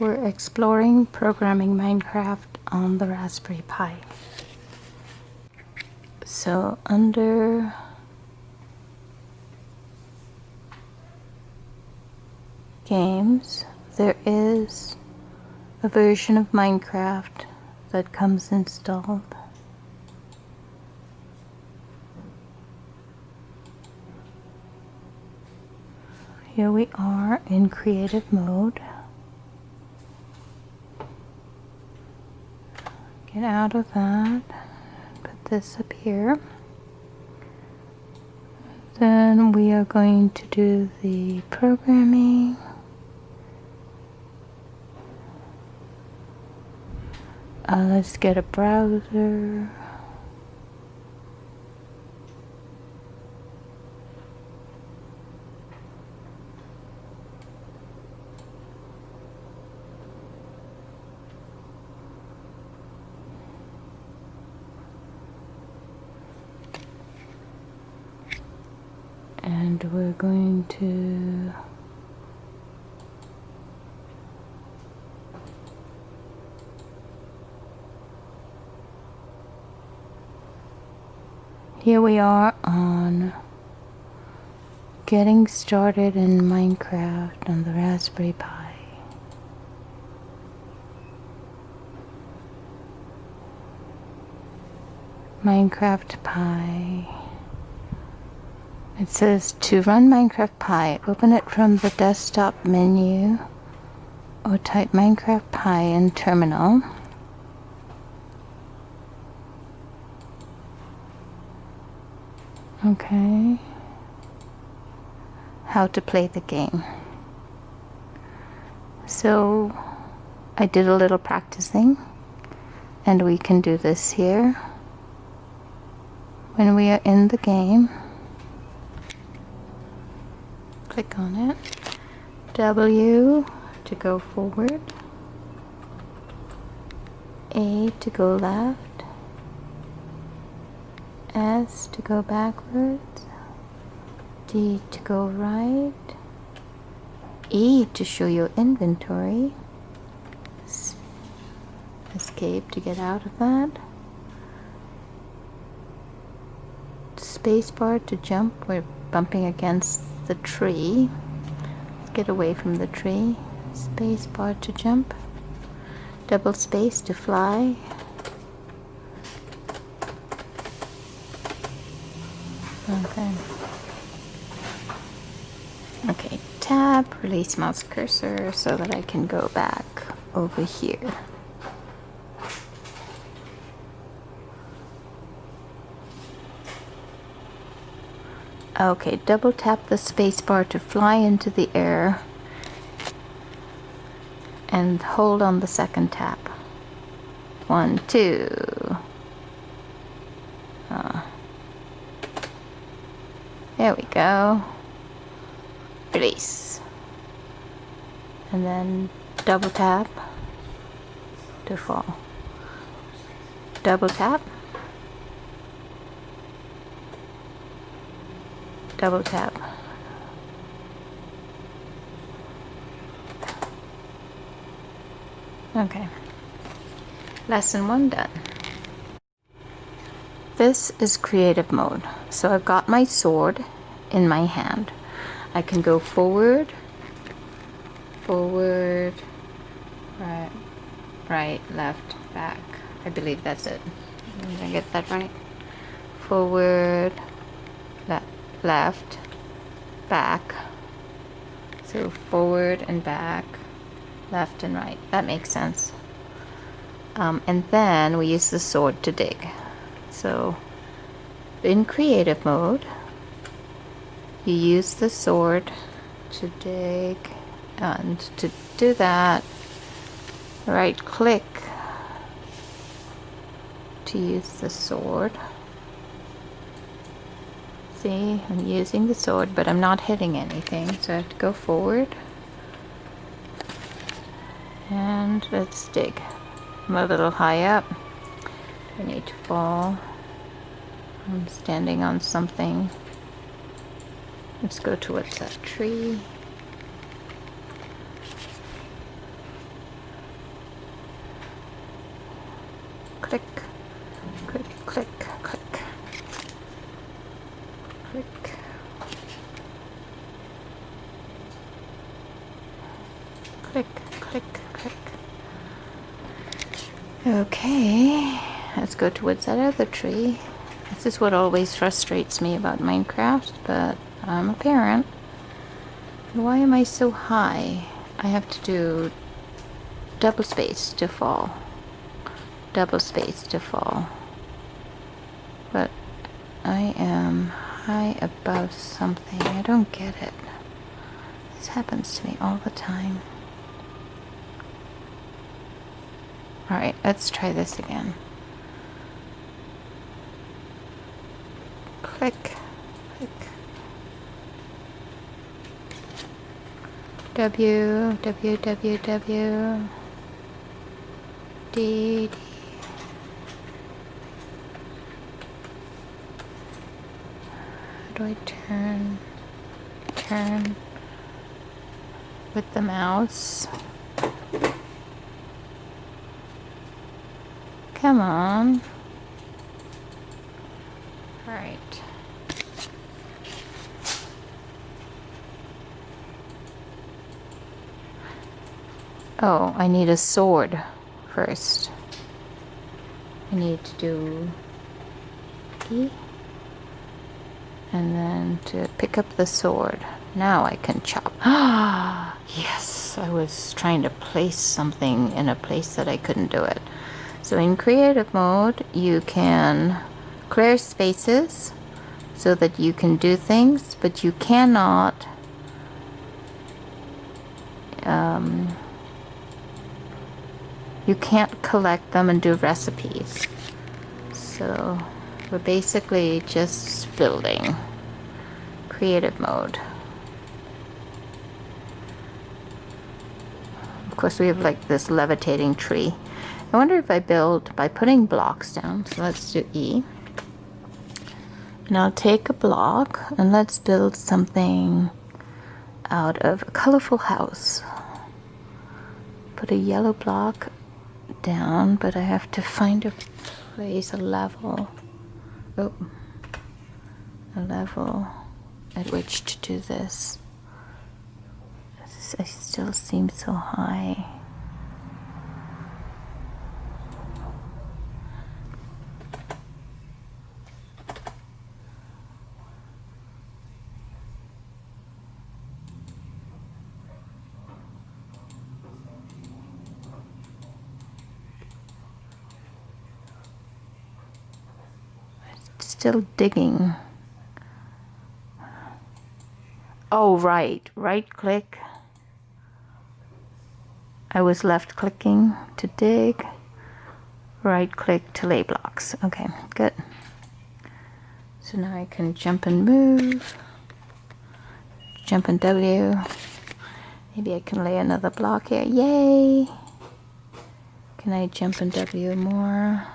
We're exploring programming Minecraft on the Raspberry Pi. So under games, there is a version of Minecraft that comes installed. Here we are in creative mode. Get out of that, put this up here. Then we are going to do the programming. Let's get a browser. And we're going to here we are on getting started in Minecraft on the Raspberry Pi. Minecraft Pi. It says to run Minecraft Pi, open it from the desktop menu or type Minecraft Pi in terminal. Okay. How to play the game. So I did a little practicing, and we can do this here. When we are in the game, click on it. W to go forward, A to go left, S to go backwards, D to go right, E to show your inventory, escape to get out of that, spacebar to jump. We're bumping against the tree. Let's get away from the tree. Spacebar to jump, double space to fly. Okay, tab, release mouse cursor so that I can go back over here. Okay, double tap the spacebar to fly into the air and hold on the second tap. 1, 2. There we go. Release. And then double tap to fall. Double tap. Double tap. Okay. Lesson 1 done. This is creative mode. So I've got my sword in my hand. I can go forward, forward, right, right, left, back. I believe that's it. Did I get that right? Forward, left, back. So forward and back, left and right. That makes sense. And then we use the sword to dig. So in creative mode, you use the sword to dig, and to do that, right click to use the sword. See, I'm using the sword, but I'm not hitting anything, so I have to go forward. And let's dig. I'm a little high up. I need to fall. I'm standing on something. Let's go towards that tree. click, click, click, click, click. Click, click, click. Okay, let's go towards that other tree. This is what always frustrates me about Minecraft, but I'm a parent. Why am I so high? I have to do double space to fall. Double space to fall. But I am high above something. I don't get it. This happens to me all the time. Alright, let's try this again. Click, click. W, W, W, W. D, D. How do I turn with the mouse? Come on. All right. Oh, I need a sword first. I need to do E. And then to pick up the sword. Now I can chop. Ah, yes, I was trying to place something in a place that I couldn't do it. So in creative mode, you can clear spaces so that you can do things, but you cannot you can't collect them and do recipes. So we're basically just building. Creative mode. Of course, we have like this levitating tree. I wonder if I build by putting blocks down. So let's do E. And I'll take a block and let's build something out of a colorful house. Put a yellow block down, but I have to find a place, a level. Oh, a level at which to do this. I still seem so high. Still digging. Oh, right click. I was left clicking to dig. Right click to lay blocks. Okay, good. So now I can jump and move. Jump and W. Maybe I can lay another block here. Yay! Can I jump and W more?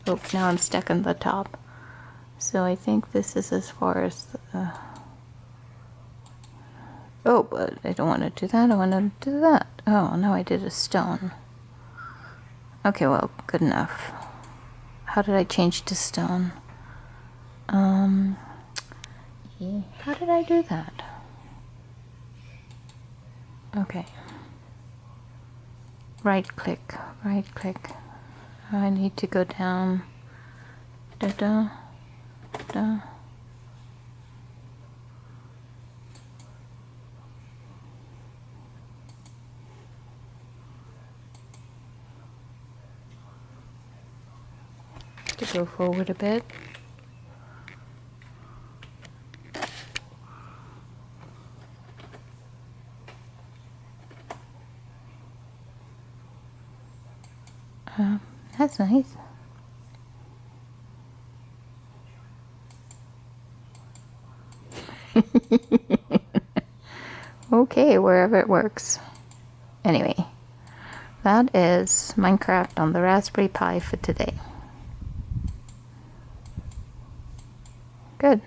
Oh, now I'm stuck on the top. So I think this is as far as the... Oh, but I don't want to do that. I want to do that. Oh, no, I did a stone. Okay, well, good enough. How did I change to stone? How did I do that? Okay. Right click, right click. I need to go down. Da-da, da. To go forward a bit. That's nice. Okay, wherever it works. Anyway, that is Minecraft on the Raspberry Pi for today. Good.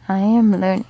I am learning.